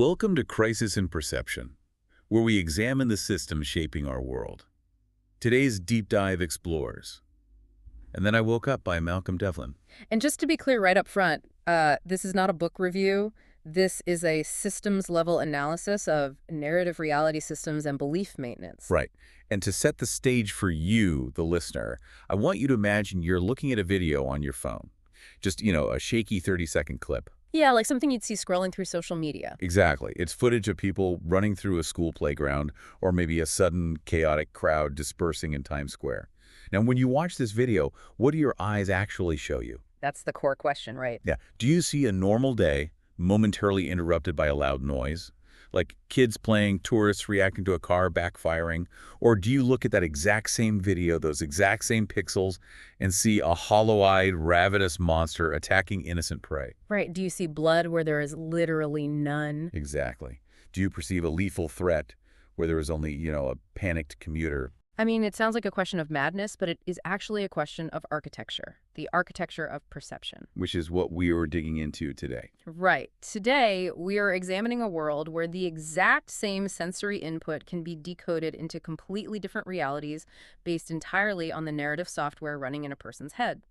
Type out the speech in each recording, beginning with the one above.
Welcome to Crisis in Perception, where we examine the systems shaping our world. Today's deep dive explores "And Then I Woke Up" by Malcolm Devlin. And just to be clear right up front, this is not a book review. This is a systems-level analysis of narrative reality systems and belief maintenance. Right. And to set the stage for you, the listener, I want you to imagine you're looking at a video on your phone. Just, a shaky 30-second clip. Yeah, like something you'd see scrolling through social media. Exactly. It's footage of people running through a school playground, or maybe a sudden chaotic crowd dispersing in Times Square. Now, when you watch this video, what do your eyes actually show you? That's the core question, right? Yeah. Do you see a normal day momentarily interrupted by a loud noise? Like kids playing, tourists reacting to a car backfiring? Or do you look at that exact same video, those exact same pixels, and see a hollow-eyed, ravenous monster attacking innocent prey? Right. Do you see blood where there is literally none? Exactly. Do you perceive a lethal threat where there is only, a panicked commuter? I mean, it sounds like a question of madness, but it is actually a question of architecture, the architecture of perception. Which is what we are digging into today. Right. Today, we are examining a world where the exact same sensory input can be decoded into completely different realities based entirely on the narrative software running in a person's head.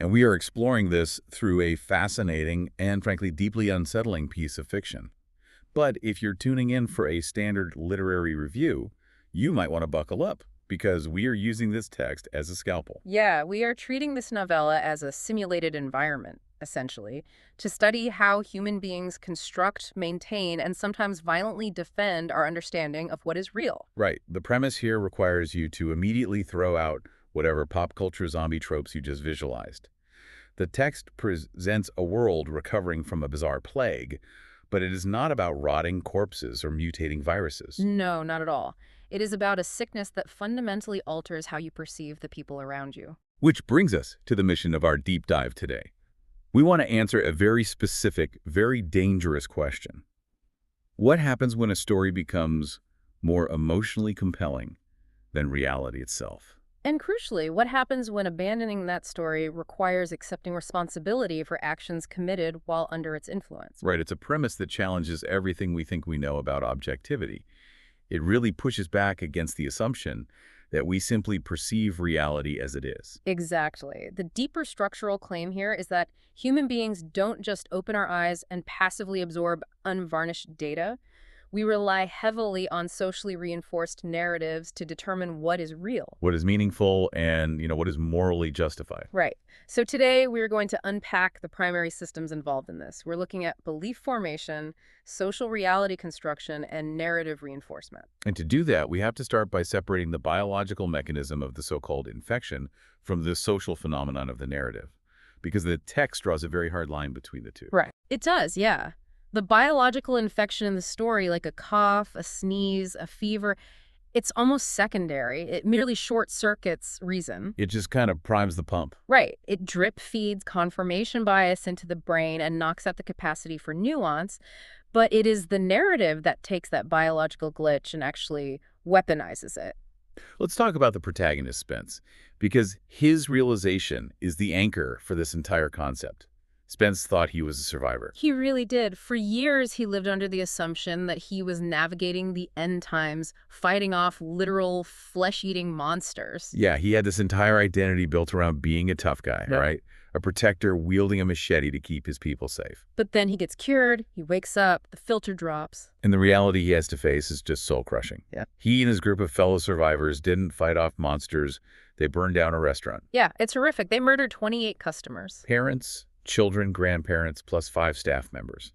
And we are exploring this through a fascinating and, frankly, deeply unsettling piece of fiction. But if you're tuning in for a standard literary review, you might want to buckle up, because we are using this text as a scalpel. Yeah, we are treating this novella as a simulated environment, essentially, to study how human beings construct, maintain, and sometimes violently defend our understanding of what is real. Right. The premise here requires you to immediately throw out whatever pop culture zombie tropes you just visualized. The text presents a world recovering from a bizarre plague, but it is not about rotting corpses or mutating viruses. No, not at all. It is about a sickness that fundamentally alters how you perceive the people around you. Which brings us to the mission of our deep dive today. We want to answer a very specific, very dangerous question. What happens when a story becomes more emotionally compelling than reality itself? And crucially, what happens when abandoning that story requires accepting responsibility for actions committed while under its influence? Right, it's a premise that challenges everything we think we know about objectivity. It really pushes back against the assumption that we simply perceive reality as it is. Exactly. The deeper structural claim here is that human beings don't just open our eyes and passively absorb unvarnished data. We rely heavily on socially reinforced narratives to determine what is real. What is meaningful and, what is morally justified. Right. So today we're going to unpack the primary systems involved in this. We're looking at belief formation, social reality construction, and narrative reinforcement. And to do that, we have to start by separating the biological mechanism of the so-called infection from the social phenomenon of the narrative, because the text draws a very hard line between the two. Right. It does, yeah. The biological infection in the story, like a cough, a sneeze, a fever, it's almost secondary. It merely short-circuits reason. It just kind of primes the pump. Right. It drip-feeds confirmation bias into the brain and knocks out the capacity for nuance. But it is the narrative that takes that biological glitch and actually weaponizes it. Let's talk about the protagonist, Spence, because his realization is the anchor for this entire concept. Spence thought he was a survivor. He really did. For years, he lived under the assumption that he was navigating the end times, fighting off literal flesh-eating monsters. Yeah, he had this entire identity built around being a tough guy, right? A protector wielding a machete to keep his people safe. But then he gets cured, he wakes up, the filter drops. And the reality he has to face is just soul-crushing. Yeah. He and his group of fellow survivors didn't fight off monsters. They burned down a restaurant. Yeah, it's horrific. They murdered 28 customers. Parents, children, grandparents, plus 5 staff members.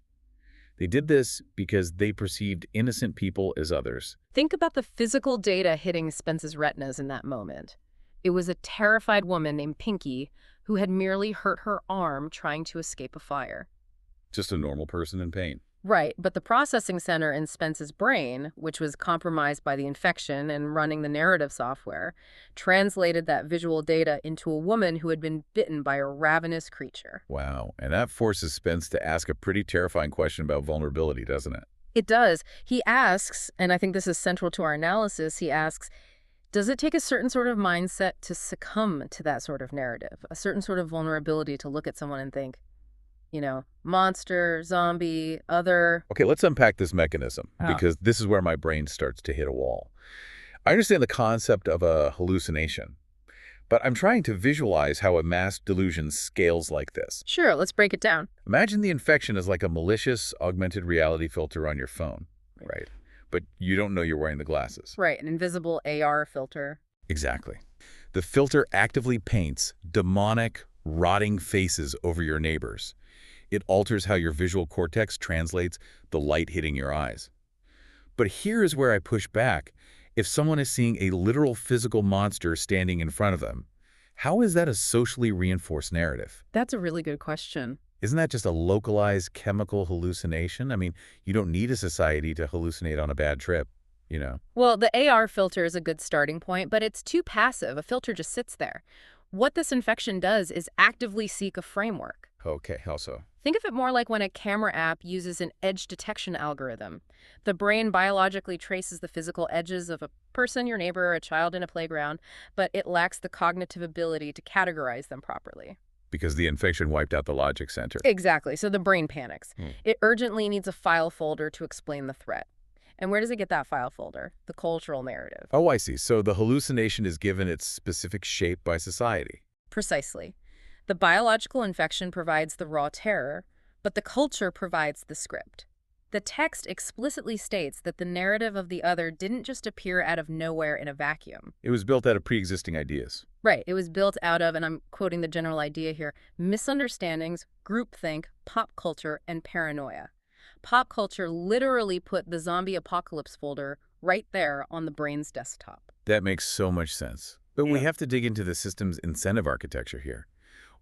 They did this because they perceived innocent people as others. Think about the physical data hitting Spence's retinas in that moment. It was a terrified woman named Pinky who had merely hurt her arm trying to escape a fire. Just a normal person in pain. Right, but the processing center in Spence's brain, which was compromised by the infection and running the narrative software, translated that visual data into a woman who had been bitten by a ravenous creature. Wow, and that forces Spence to ask a pretty terrifying question about vulnerability, doesn't it? It does. He asks, and I think this is central to our analysis, he asks, does it take a certain sort of mindset to succumb to that sort of narrative, a certain sort of vulnerability to look at someone and think, Monster, zombie, other. Okay, let's unpack this mechanism, Oh. because this is where my brain starts to hit a wall. I understand the concept of a hallucination, but I'm trying to visualize how a mass delusion scales like this. Sure, let's break it down. Imagine the infection is like a malicious augmented reality filter on your phone, right? But you don't know you're wearing the glasses. Right, an invisible AR filter. Exactly. The filter actively paints demonic, rotting faces over your neighbors. It alters how your visual cortex translates the light hitting your eyes. But here is where I push back. If someone is seeing a literal physical monster standing in front of them, how is that a socially reinforced narrative? That's a really good question. Isn't that just a localized chemical hallucination? I mean, you don't need a society to hallucinate on a bad trip, you know? Well, the AR filter is a good starting point, but it's too passive. A filter just sits there. What this infection does is actively seek a framework. Okay, how so? Think of it more like when a camera app uses an edge detection algorithm. The brain biologically traces the physical edges of a person, your neighbor, or a child in a playground, but it lacks the cognitive ability to categorize them properly. Because the infection wiped out the logic center. Exactly, so the brain panics. Hmm. It urgently needs a file folder to explain the threat. And where does it get that file folder? The cultural narrative. Oh, I see. So the hallucination is given its specific shape by society. Precisely. The biological infection provides the raw terror, but the culture provides the script. The text explicitly states that the narrative of the other didn't just appear out of nowhere in a vacuum. It was built out of pre-existing ideas. Right, it was built out of, and I'm quoting the general idea here, misunderstandings, groupthink, pop culture, and paranoia. Pop culture literally put the zombie apocalypse folder right there on the brain's desktop. That makes so much sense. But we have to dig into the system's incentive architecture here.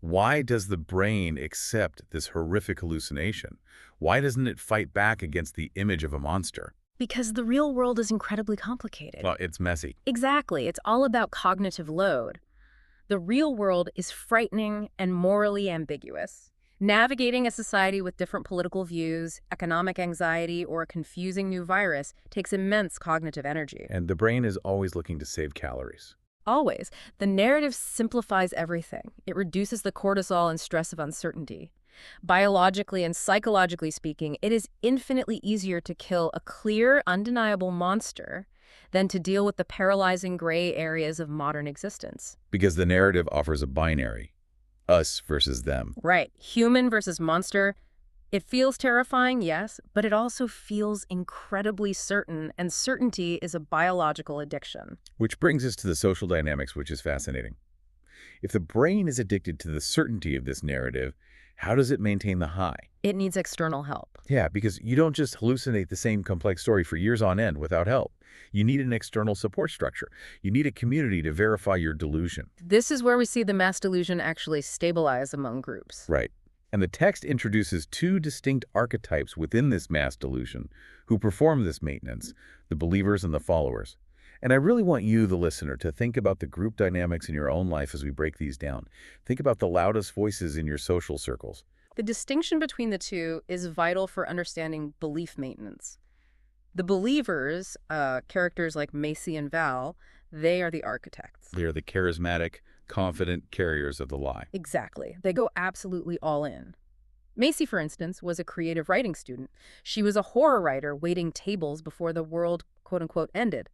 Why does the brain accept this horrific hallucination? Why doesn't it fight back against the image of a monster? Because the real world is incredibly complicated. Well, it's messy. Exactly. It's all about cognitive load. The real world is frightening and morally ambiguous. Navigating a society with different political views, economic anxiety, or a confusing new virus takes immense cognitive energy. And the brain is always looking to save calories. Always. The narrative simplifies everything. It reduces the cortisol and stress of uncertainty. Biologically and psychologically speaking, it is infinitely easier to kill a clear, undeniable monster than to deal with the paralyzing gray areas of modern existence. Because the narrative offers a binary. Us versus them. Right. Human versus monster. It feels terrifying, yes, but it also feels incredibly certain, and certainty is a biological addiction. Which brings us to the social dynamics, which is fascinating. If the brain is addicted to the certainty of this narrative, how does it maintain the high? It needs external help. Yeah, because you don't just hallucinate the same complex story for years on end without help. You need an external support structure. You need a community to verify your delusion. This is where we see the mass delusion actually stabilize among groups. Right. And the text introduces two distinct archetypes within this mass delusion who perform this maintenance, the believers and the followers. And I really want you, the listener, to think about the group dynamics in your own life as we break these down. Think about the loudest voices in your social circles. The distinction between the two is vital for understanding belief maintenance. The believers, characters like Macy and Val, they are the architects. They are the charismatic, confident carriers of the lie. Exactly. They go absolutely all in. Macy, for instance, was a creative writing student. She was a horror writer waiting tables before the world, quote-unquote, ended.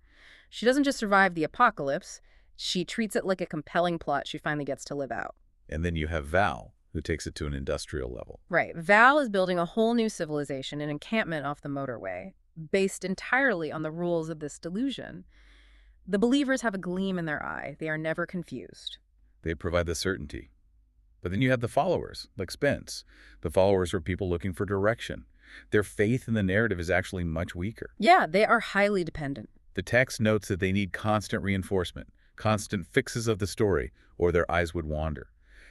She doesn't just survive the apocalypse, she treats it like a compelling plot she finally gets to live out. And then you have Val, who takes it to an industrial level. Right. Val is building a whole new civilization, an encampment off the motorway, based entirely on the rules of this delusion. The believers have a gleam in their eye. They are never confused. They provide the certainty. But then you have the followers, like Spence. The followers are people looking for direction. Their faith in the narrative is actually much weaker. Yeah, they are highly dependent. The text notes that they need constant reinforcement, constant fixes of the story, or their eyes would wander.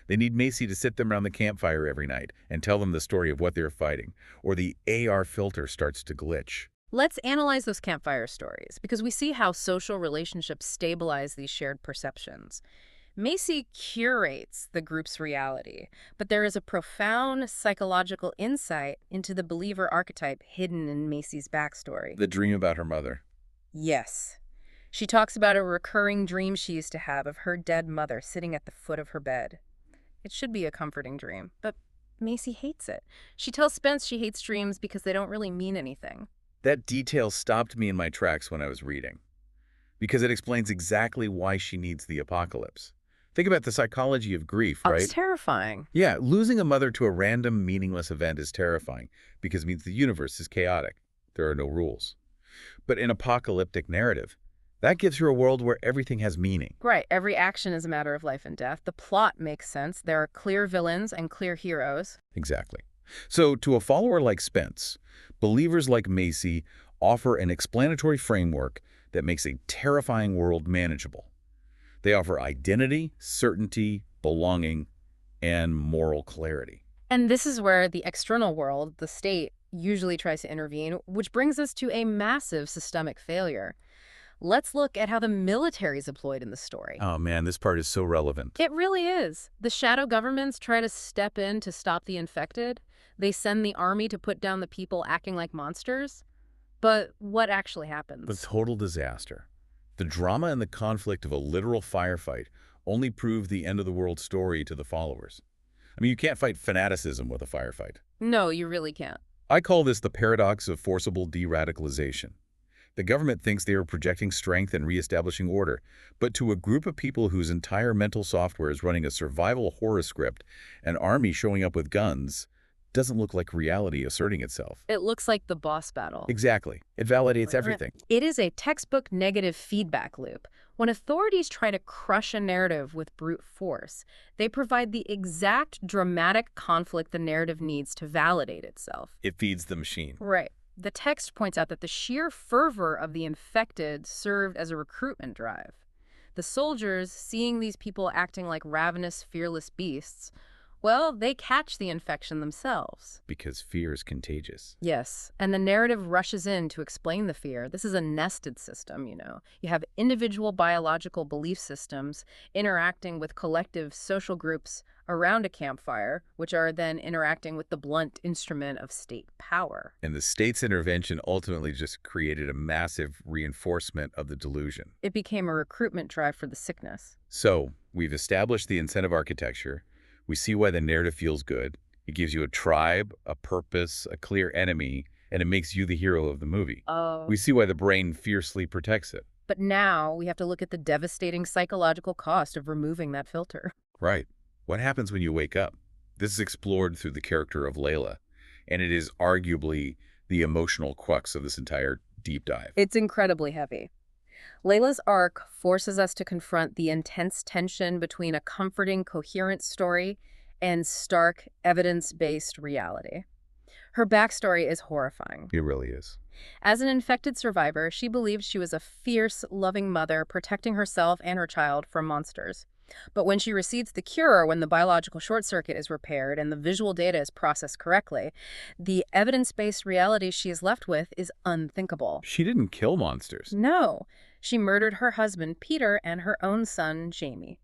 They need Macy to sit them around the campfire every night and tell them the story of what they're fighting, or the AR filter starts to glitch. Let's analyze those campfire stories, because we see how social relationships stabilize these shared perceptions. Macy curates the group's reality, but there is a profound psychological insight into the believer archetype hidden in Macy's backstory. The dream about her mother. Yes. She talks about a recurring dream she used to have of her dead mother sitting at the foot of her bed. It should be a comforting dream, but Macy hates it. She tells Spence she hates dreams because they don't really mean anything. That detail stopped me in my tracks when I was reading, because it explains exactly why she needs the apocalypse. Think about the psychology of grief, Oh, it's right? terrifying. Yeah, losing a mother to a random, meaningless event is terrifying because it means the universe is chaotic. There are no rules. But in apocalyptic narrative, that gives her a world where everything has meaning. Right, every action is a matter of life and death. The plot makes sense. There are clear villains and clear heroes. Exactly. So to a follower like Spence, believers like Macy offer an explanatory framework that makes a terrifying world manageable. They offer identity, certainty, belonging, and moral clarity. And this is where the external world, the state, usually tries to intervene, which brings us to a massive systemic failure. Let's look at how the military is employed in the story. Oh man, this part is so relevant. It really is. The shadow governments try to step in to stop the infected. They send the army to put down the people acting like monsters. But what actually The happens? total disaster. The drama and the conflict of a literal firefight only prove the end-of-the-world story to the followers. I mean, you can't fight fanaticism with a firefight. No, you really can't. I call this the paradox of forcible de-radicalization. The government thinks they are projecting strength and reestablishing order, but to a group of people whose entire mental software is running a survival horror script, an army showing up with guns doesn't look like reality asserting itself. It looks like the boss battle. Exactly. It validates everything. It is a textbook negative feedback loop. When authorities try to crush a narrative with brute force, they provide the exact dramatic conflict the narrative needs to validate itself. It feeds the machine. Right. The text points out that the sheer fervor of the infected served as a recruitment drive. The soldiers, seeing these people acting like ravenous, fearless beasts, well, they catch the infection themselves. Because fear is contagious. Yes, and the narrative rushes in to explain the fear. This is a nested system, you know. You have individual biological belief systems interacting with collective social groups around a campfire, which are then interacting with the blunt instrument of state power. And the state's intervention ultimately just created a massive reinforcement of the delusion. It became a recruitment drive for the sickness. So, we've established the incentive architecture. We see why the narrative feels good. It gives you a tribe, a purpose, a clear enemy, and it makes you the hero of the movie. We see why the brain fiercely protects it. But now we have to look at the devastating psychological cost of removing that filter. Right. What happens when you wake up? This is explored through the character of Layla, and it is arguably the emotional crux of this entire deep dive. It's incredibly heavy. Layla's arc forces us to confront the intense tension between a comforting, coherent story and stark, evidence-based reality. Her backstory is horrifying. It really is. As an infected survivor, she believes she was a fierce, loving mother protecting herself and her child from monsters. But when she receives the cure, when the biological short circuit is repaired and the visual data is processed correctly, the evidence-based reality she is left with is unthinkable. She didn't kill monsters. No, she murdered her husband, Peter, and her own son, Jamie.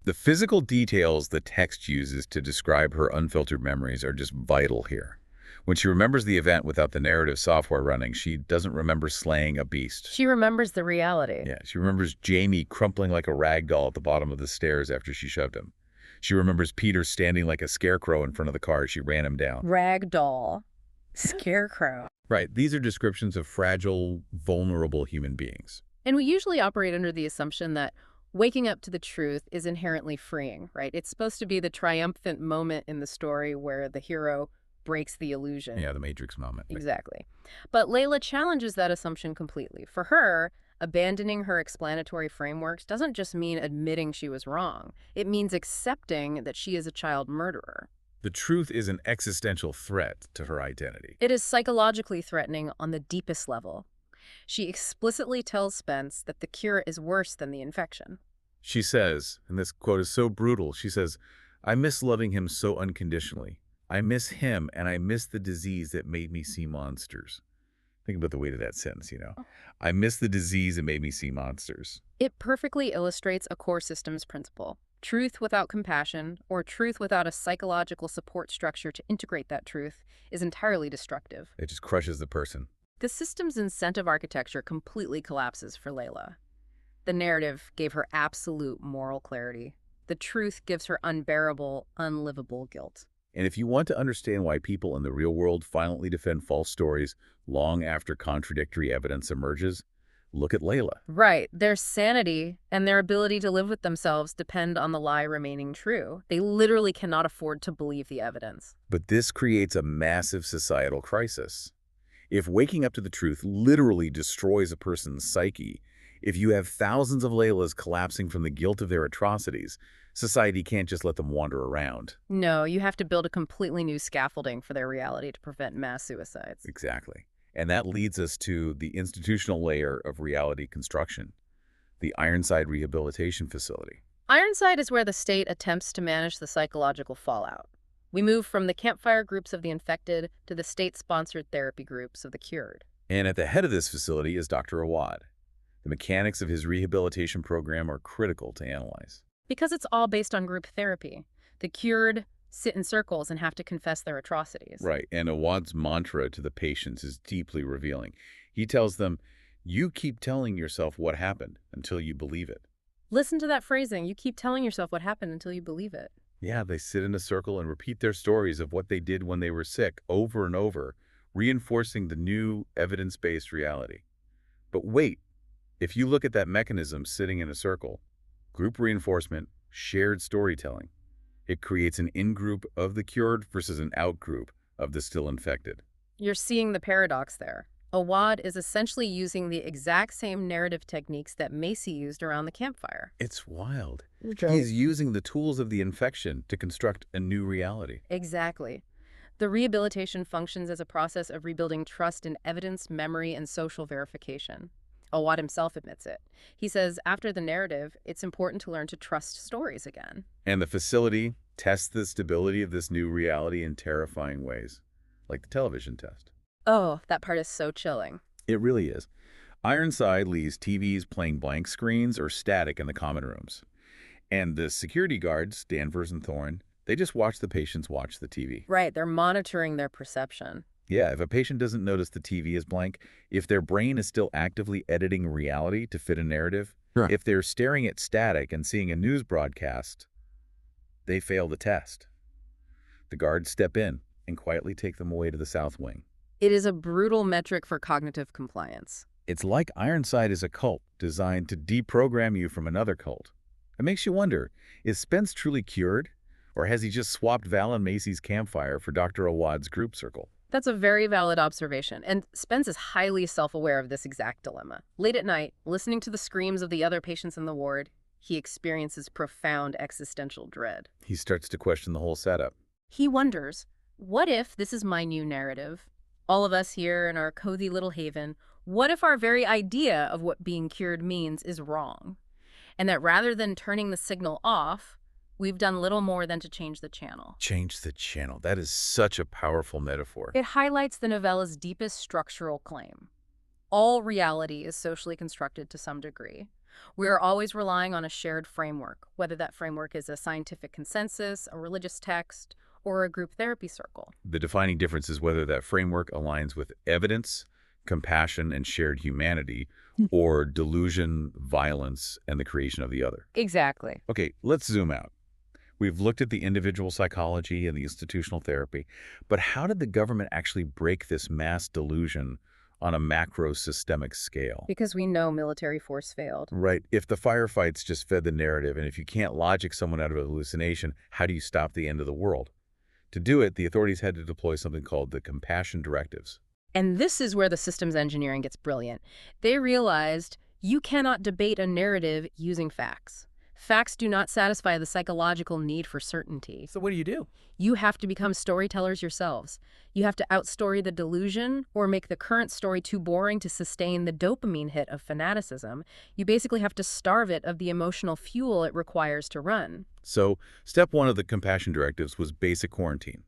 The physical details the text uses to describe her unfiltered memories are just vital here. When she remembers the event without the narrative software running, she doesn't remember slaying a beast. She remembers the reality. Yeah, she remembers Jamie crumpling like a rag doll at the bottom of the stairs after she shoved him. She remembers Peter standing like a scarecrow in front of the car as she ran him down. Rag doll. Scarecrow. Right, these are descriptions of fragile, vulnerable human beings. And we usually operate under the assumption that waking up to the truth is inherently freeing, right? It's supposed to be the triumphant moment in the story where the hero breaks the illusion. Yeah, the Matrix moment. Exactly. But Layla challenges that assumption completely. For her, abandoning her explanatory frameworks doesn't just mean admitting she was wrong. It means accepting that she is a child murderer. The truth is an existential threat to her identity. It is psychologically threatening on the deepest level. She explicitly tells Spence that the cure is worse than the infection. She says, and this quote is so brutal, she says, "I miss loving him so unconditionally. I miss him, and I miss the disease that made me see monsters." Think about the weight of that sentence, you know. I miss the disease that made me see monsters. It perfectly illustrates a core systems principle. Truth without compassion, or truth without a psychological support structure to integrate that truth, is entirely destructive. It just crushes the person. The system's incentive architecture completely collapses for Layla. The narrative gave her absolute moral clarity. The truth gives her unbearable, unlivable guilt. And if you want to understand why people in the real world violently defend false stories long after contradictory evidence emerges, look at Layla. Right. Their sanity and their ability to live with themselves depend on the lie remaining true. They literally cannot afford to believe the evidence. But this creates a massive societal crisis. If waking up to the truth literally destroys a person's psyche, if you have thousands of Laylas collapsing from the guilt of their atrocities, society can't just let them wander around. No, you have to build a completely new scaffolding for their reality to prevent mass suicides. Exactly. And that leads us to the institutional layer of reality construction, the Ironside Rehabilitation Facility. Ironside is where the state attempts to manage the psychological fallout. We move from the campfire groups of the infected to the state-sponsored therapy groups of the cured. And at the head of this facility is Dr. Awad. The mechanics of his rehabilitation program are critical to analyze. Because it's all based on group therapy. The cured sit in circles and have to confess their atrocities. Right, and Awad's mantra to the patients is deeply revealing. He tells them, you keep telling yourself what happened until you believe it. Listen to that phrasing. You keep telling yourself what happened until you believe it. Yeah, they sit in a circle and repeat their stories of what they did when they were sick over and over, reinforcing the new evidence-based reality. But wait, if you look at that mechanism sitting in a circle, group reinforcement, shared storytelling, it creates an in-group of the cured versus an out-group of the still infected. You're seeing the paradox there. Awad is essentially using the exact same narrative techniques that Macy used around the campfire. It's wild. Okay. He's using the tools of the infection to construct a new reality. Exactly. The rehabilitation functions as a process of rebuilding trust in evidence, memory, and social verification. Awad himself admits it. He says, after the narrative, it's important to learn to trust stories again. And the facility tests the stability of this new reality in terrifying ways, like the television test. Oh, that part is so chilling. It really is. Ironside leaves TVs playing blank screens or static in the common rooms. And the security guards, Danvers and Thorne, they just watch the patients watch the TV. Right, they're monitoring their perception. Yeah, if a patient doesn't notice the TV is blank, if their brain is still actively editing reality to fit a narrative, Sure. if they're staring at static and seeing a news broadcast, they fail the test. The guards step in and quietly take them away to the south wing. It is a brutal metric for cognitive compliance. It's like Ironside is a cult designed to deprogram you from another cult. It makes you wonder, is Spence truly cured? Or has he just swapped Val and Macy's campfire for Dr. Awad's group circle? That's a very valid observation, and Spence is highly self-aware of this exact dilemma. Late at night, listening to the screams of the other patients in the ward, he experiences profound existential dread. He starts to question the whole setup. He wonders, what if this is my new narrative? All of us here in our cozy little haven, what if our very idea of what being cured means is wrong? And that rather than turning the signal off, we've done little more than to change the channel. Change the channel. That is such a powerful metaphor. It highlights the novella's deepest structural claim. All reality is socially constructed to some degree. We are always relying on a shared framework, whether that framework is a scientific consensus, a religious text, or a group therapy circle. The defining difference is whether that framework aligns with evidence, compassion, and shared humanity, or delusion, violence, and the creation of the other. Exactly. Okay, let's zoom out. We've looked at the individual psychology and the institutional therapy, but how did the government actually break this mass delusion on a macro-systemic scale? Because we know military force failed. Right. If the firefights just fed the narrative, and if you can't logic someone out of a hallucination, how do you stop the end of the world? To do it, the authorities had to deploy something called the compassion directives. And this is where the systems engineering gets brilliant. They realized you cannot debate a narrative using facts. Facts do not satisfy the psychological need for certainty. So what do? You have to become storytellers yourselves. You have to outstory the delusion or make the current story too boring to sustain the dopamine hit of fanaticism. You basically have to starve it of the emotional fuel it requires to run. So, step one of the compassion directives was basic quarantine.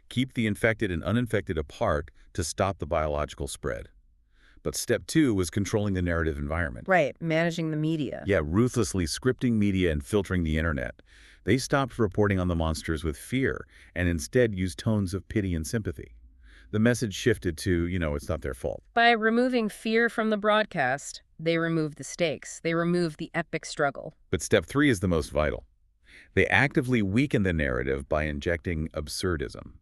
Keep the infected and uninfected apart to stop the biological spread. But step two was controlling the narrative environment. Right, managing the media. Yeah, ruthlessly scripting media and filtering the internet. They stopped reporting on the monsters with fear and instead used tones of pity and sympathy. The message shifted to, it's not their fault. By removing fear from the broadcast, they removed the stakes. They removed the epic struggle. But step three is the most vital. They actively weaken the narrative by injecting absurdism.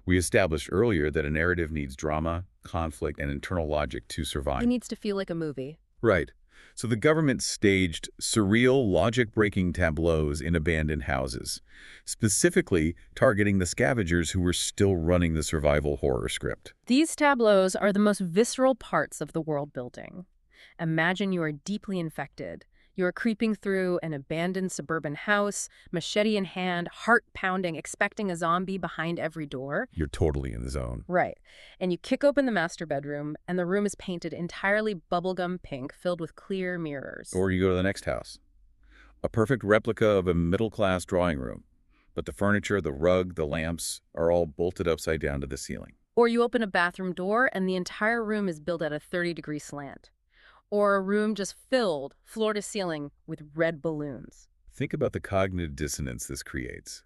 We established earlier that a narrative needs drama, conflict, and internal logic to It survive. needs to feel like a movie. Right. So the government staged surreal, logic-breaking tableaus in abandoned houses, specifically targeting the scavengers who were still running the survival horror script. These tableaus are the most visceral parts of the world building. Imagine you are deeply infected. You are creeping through an abandoned suburban house, machete in hand, heart pounding, expecting a zombie behind every door. You're totally in the zone. Right. And you kick open the master bedroom, and the room is painted entirely bubblegum pink, filled with clear mirrors. Or you go to the next house. A perfect replica of a middle-class drawing room. But the furniture, the rug, the lamps are all bolted upside down to the ceiling. Or you open a bathroom door, and the entire room is built at a 30-degree slant. Or a room just filled, floor to ceiling, with red balloons. Think about the cognitive dissonance this creates.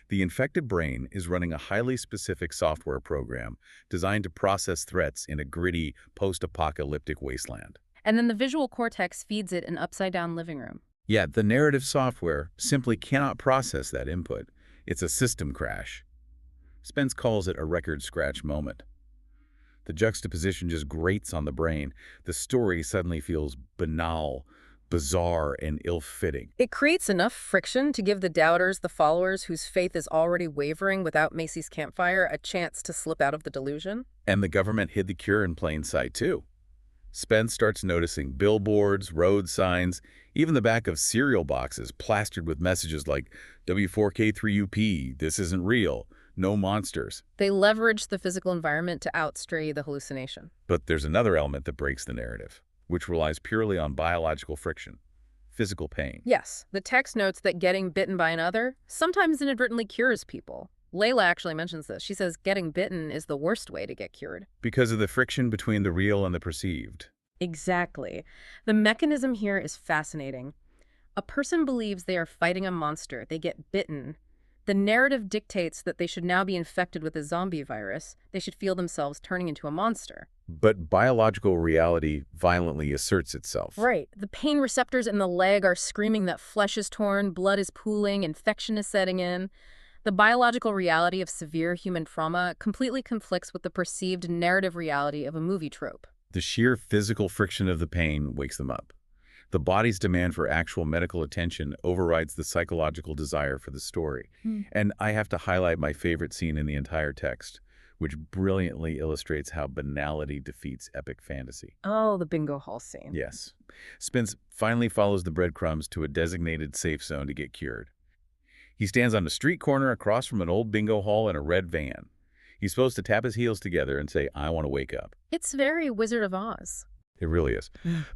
The infected brain is running a highly specific software program designed to process threats in a gritty, post-apocalyptic wasteland. And then the visual cortex feeds it an upside-down living room. Yet the narrative software simply cannot process that input. It's a system crash. Spence calls it a record scratch moment. The juxtaposition just grates on the brain. The story suddenly feels banal, bizarre, and ill-fitting. It creates enough friction to give the doubters, the followers whose faith is already wavering without Macy's campfire, a chance to slip out of the delusion. And the government hid the cure in plain sight, too. Spence starts noticing billboards, road signs, even the back of cereal boxes plastered with messages like W4K3UP, this isn't real, no monsters. They leverage the physical environment to outstray the hallucination. But there's another element that breaks the narrative, which relies purely on biological friction, physical pain. Yes, the text notes that getting bitten by another sometimes inadvertently cures people. Layla actually mentions this. She says getting bitten is the worst way to get cured. Because of the friction between the real and the perceived. Exactly. The mechanism here is fascinating. A person believes they are fighting a monster. They get bitten. The narrative dictates that they should now be infected with a zombie virus. They should feel themselves turning into a monster. But biological reality violently asserts itself. Right. The pain receptors in the leg are screaming that flesh is torn, blood is pooling, infection is setting in. The biological reality of severe human trauma completely conflicts with the perceived narrative reality of a movie trope. The sheer physical friction of the pain wakes them up. The body's demand for actual medical attention overrides the psychological desire for the story. And I have to highlight my favorite scene in the entire text, which brilliantly illustrates how banality defeats epic fantasy. Oh, the bingo hall scene. Yes. Spence finally follows the breadcrumbs to a designated safe zone to get cured. He stands on a street corner across from an old bingo hall in a red van. He's supposed to tap his heels together and say, I want to wake up. It's very Wizard of Oz. It really is.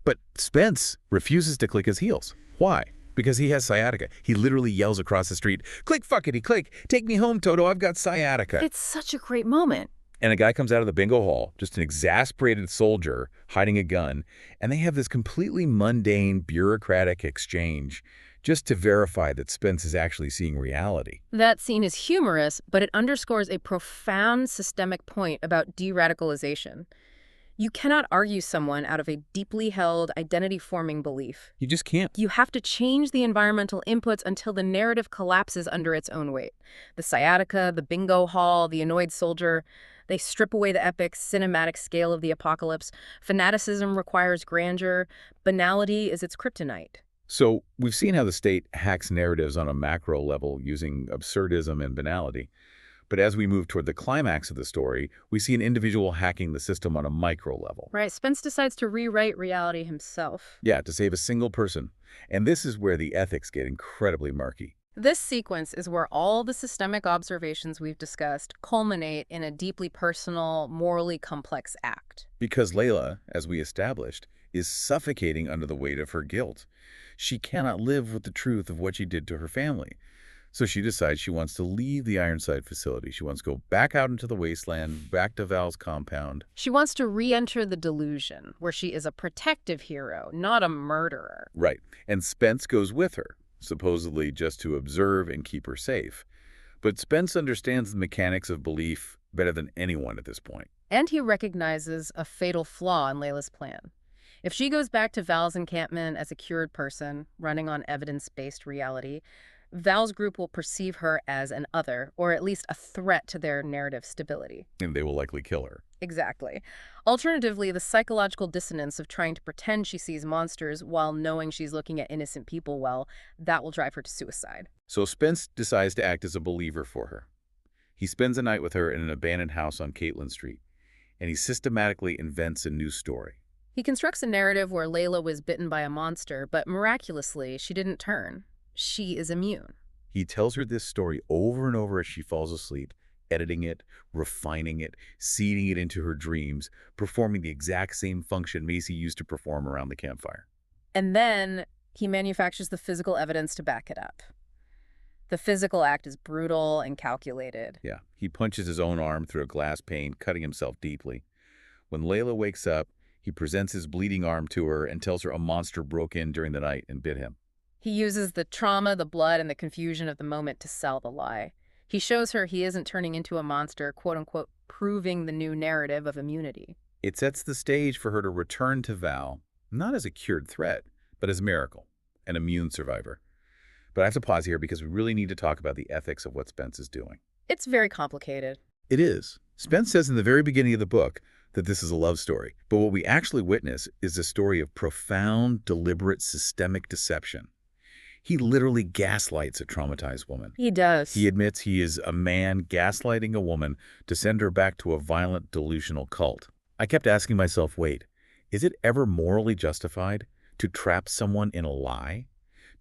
But Spence refuses to click his heels. Why? Because he has sciatica. He literally yells across the street, click fuckity click, take me home, Toto, I've got sciatica. It's such a great moment. And a guy comes out of the bingo hall, just an exasperated soldier hiding a gun, and they have this completely mundane, bureaucratic exchange just to verify that Spence is actually seeing reality. That scene is humorous, but it underscores a profound systemic point about de-radicalization. You cannot argue someone out of a deeply held, identity-forming belief. You just can't. You have to change the environmental inputs until the narrative collapses under its own weight. The sciatica, the bingo hall, the annoyed soldier, they strip away the epic, cinematic scale of the apocalypse. Fanaticism requires grandeur. Banality is its kryptonite. So we've seen how the state hacks narratives on a macro level using absurdism and banality. But as we move toward the climax of the story, we see an individual hacking the system on a micro level. Right, Spence decides to rewrite reality himself. Yeah, to save a single person. And this is where the ethics get incredibly murky. This sequence is where all the systemic observations we've discussed culminate in a deeply personal, morally complex act. Because Layla, as we established, is suffocating under the weight of her guilt. She cannot live with the truth of what she did to her family. So she decides she wants to leave the Ironside facility. She wants to go back out into the wasteland, back to Val's compound. She wants to re-enter the delusion, where she is a protective hero, not a murderer. Right. And Spence goes with her, supposedly just to observe and keep her safe. But Spence understands the mechanics of belief better than anyone at this point. And he recognizes a fatal flaw in Layla's plan. If she goes back to Val's encampment as a cured person, running on evidence-based reality, Val's group will perceive her as an other, or at least a threat to their narrative stability. And they will likely kill her. Exactly. Alternatively, the psychological dissonance of trying to pretend she sees monsters while knowing she's looking at innocent people, well, that will drive her to suicide. So Spence decides to act as a believer for her. He spends a night with her in an abandoned house on Caitlin Street, and he systematically invents a new story. He constructs a narrative where Layla was bitten by a monster, but miraculously, she didn't turn. She is immune. He tells her this story over and over as she falls asleep, editing it, refining it, seeding it into her dreams, performing the exact same function Macy used to perform around the campfire. And then he manufactures the physical evidence to back it up. The physical act is brutal and calculated. Yeah, he punches his own arm through a glass pane, cutting himself deeply. When Layla wakes up, he presents his bleeding arm to her and tells her a monster broke in during the night and bit him. He uses the trauma, the blood, and the confusion of the moment to sell the lie. He shows her he isn't turning into a monster, quote-unquote, proving the new narrative of immunity. It sets the stage for her to return to Val, not as a cured threat, but as a miracle, an immune survivor. But I have to pause here because we really need to talk about the ethics of what Spence is doing. It's very complicated. It is. Spence says in the very beginning of the book that this is a love story, but what we actually witness is a story of profound, deliberate, systemic deception. He literally gaslights a traumatized woman. He does. He admits he is a man gaslighting a woman to send her back to a violent, delusional cult. I kept asking myself, wait, is it ever morally justified to trap someone in a lie?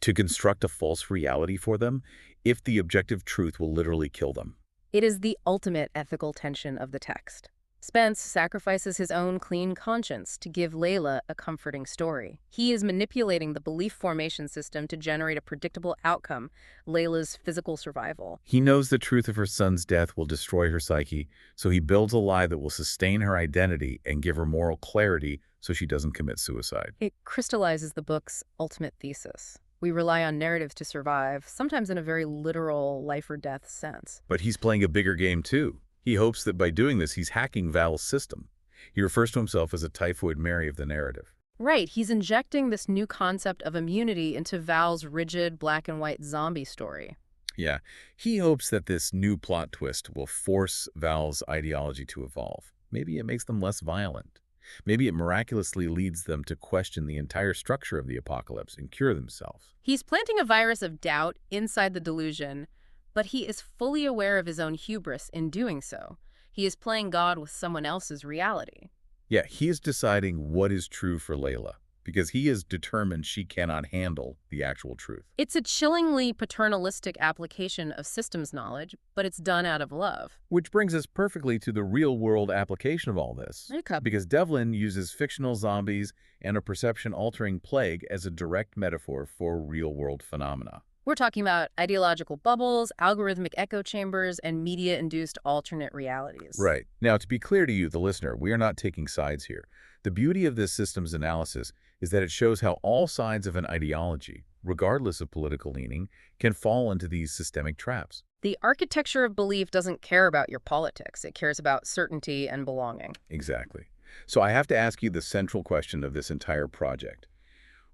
To construct a false reality for them, if the objective truth will literally kill them? It is the ultimate ethical tension of the text. Spence sacrifices his own clean conscience to give Layla a comforting story. He is manipulating the belief formation system to generate a predictable outcome, Layla's physical survival. He knows the truth of her son's death will destroy her psyche, so he builds a lie that will sustain her identity and give her moral clarity so she doesn't commit suicide. It crystallizes the book's ultimate thesis. We rely on narratives to survive, sometimes in a very literal life-or-death sense. But he's playing a bigger game, too. He hopes that by doing this, he's hacking Val's system. He refers to himself as a typhoid Mary of the narrative. Right, he's injecting this new concept of immunity into Val's rigid black-and-white zombie story. Yeah, he hopes that this new plot twist will force Val's ideology to evolve. Maybe it makes them less violent. Maybe it miraculously leads them to question the entire structure of the apocalypse and cure themselves. He's planting a virus of doubt inside the delusion, but he is fully aware of his own hubris in doing so. He is playing God with someone else's reality. Yeah, he is deciding what is true for Layla, because he is determined she cannot handle the actual truth. It's a chillingly paternalistic application of systems knowledge, but it's done out of love. Which brings us perfectly to the real-world application of all this. Because Devlin uses fictional zombies and a perception-altering plague as a direct metaphor for real-world phenomena. We're talking about ideological bubbles, algorithmic echo chambers, and media-induced alternate realities. Right. Now, to be clear to you, the listener, we are not taking sides here. The beauty of this systems analysis is that it shows how all sides of an ideology, regardless of political leaning, can fall into these systemic traps. The architecture of belief doesn't care about your politics. It cares about certainty and belonging. Exactly. So I have to ask you the central question of this entire project.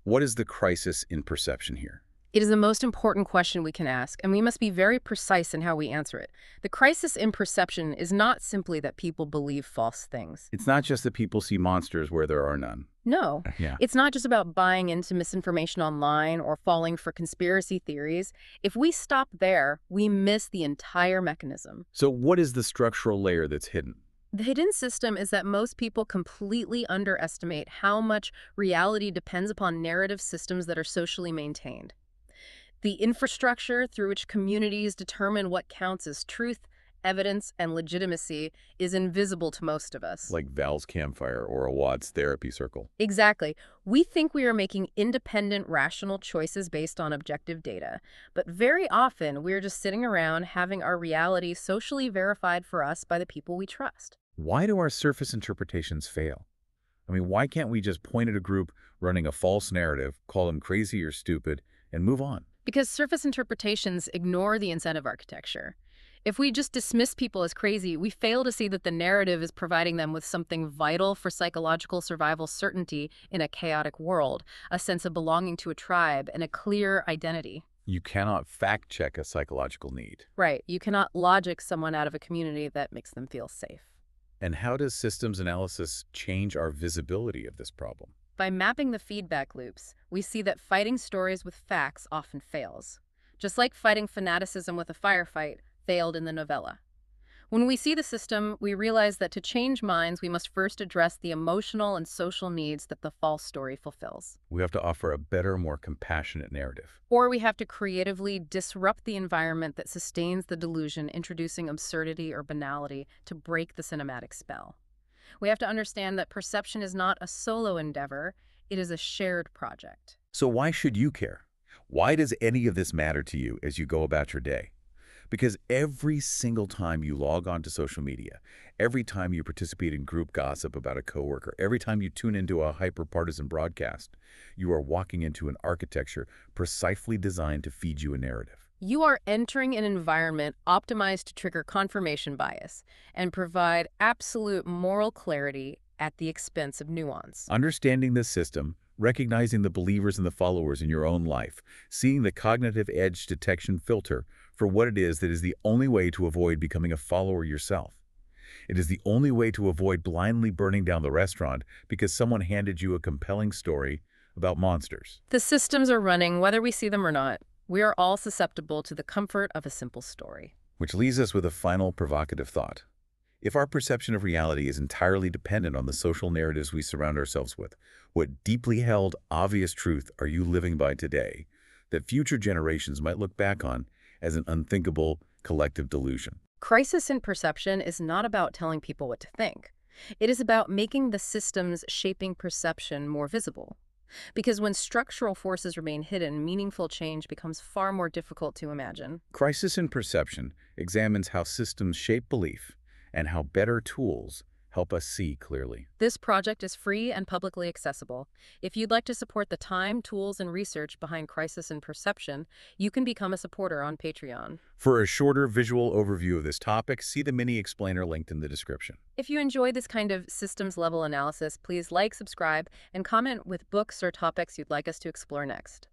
What is the crisis in perception here? It is the most important question we can ask, and we must be very precise in how we answer it. The crisis in perception is not simply that people believe false things. It's not just that people see monsters where there are none. No. Yeah. It's not just about buying into misinformation online or falling for conspiracy theories. If we stop there, we miss the entire mechanism. So what is the structural layer that's hidden? The hidden system is that most people completely underestimate how much reality depends upon narrative systems that are socially maintained. The infrastructure through which communities determine what counts as truth, evidence, and legitimacy is invisible to most of us. Like Val's campfire or a Watt's therapy circle. Exactly. We think we are making independent, rational choices based on objective data. But very often, we're just sitting around having our reality socially verified for us by the people we trust. Why do our surface interpretations fail? I mean, why can't we just point at a group running a false narrative, call them crazy or stupid, and move on? Because surface interpretations ignore the incentive architecture. If we just dismiss people as crazy, we fail to see that the narrative is providing them with something vital for psychological survival certainty in a chaotic world, a sense of belonging to a tribe, and a clear identity. You cannot fact-check a psychological need. Right, you cannot logic someone out of a community that makes them feel safe. And how does systems analysis change our visibility of this problem? By mapping the feedback loops, we see that fighting stories with facts often fails. Just like fighting fanaticism with a firefight failed in the novella. When we see the system, we realize that to change minds, we must first address the emotional and social needs that the false story fulfills. We have to offer a better, more compassionate narrative. Or we have to creatively disrupt the environment that sustains the delusion, introducing absurdity or banality to break the cinematic spell. We have to understand that perception is not a solo endeavor, it is a shared project. So why should you care? Why does any of this matter to you as you go about your day? Because every single time you log on to social media, every time you participate in group gossip about a coworker, every time you tune into a hyper-partisan broadcast, you are walking into an architecture precisely designed to feed you a narrative. You are entering an environment optimized to trigger confirmation bias and provide absolute moral clarity at the expense of nuance. Understanding this system, recognizing the believers and the followers in your own life, seeing the cognitive edge detection filter for what it is that is the only way to avoid becoming a follower yourself. It is the only way to avoid blindly burning down the restaurant because someone handed you a compelling story about monsters. The systems are running whether we see them or not. We are all susceptible to the comfort of a simple story. Which leaves us with a final provocative thought. If our perception of reality is entirely dependent on the social narratives we surround ourselves with, what deeply held, obvious truth are you living by today that future generations might look back on as an unthinkable collective delusion? Crisis in perception is not about telling people what to think. It is about making the systems shaping perception more visible. Because when structural forces remain hidden, meaningful change becomes far more difficult to imagine. Crisis in Perception examines how systems shape belief and how better tools help us see clearly. This project is free and publicly accessible. If you'd like to support the time, tools, and research behind Crisis in Perception, you can become a supporter on Patreon. For a shorter visual overview of this topic, see the mini explainer linked in the description. If you enjoy this kind of systems-level analysis, please like, subscribe, and comment with books or topics you'd like us to explore next.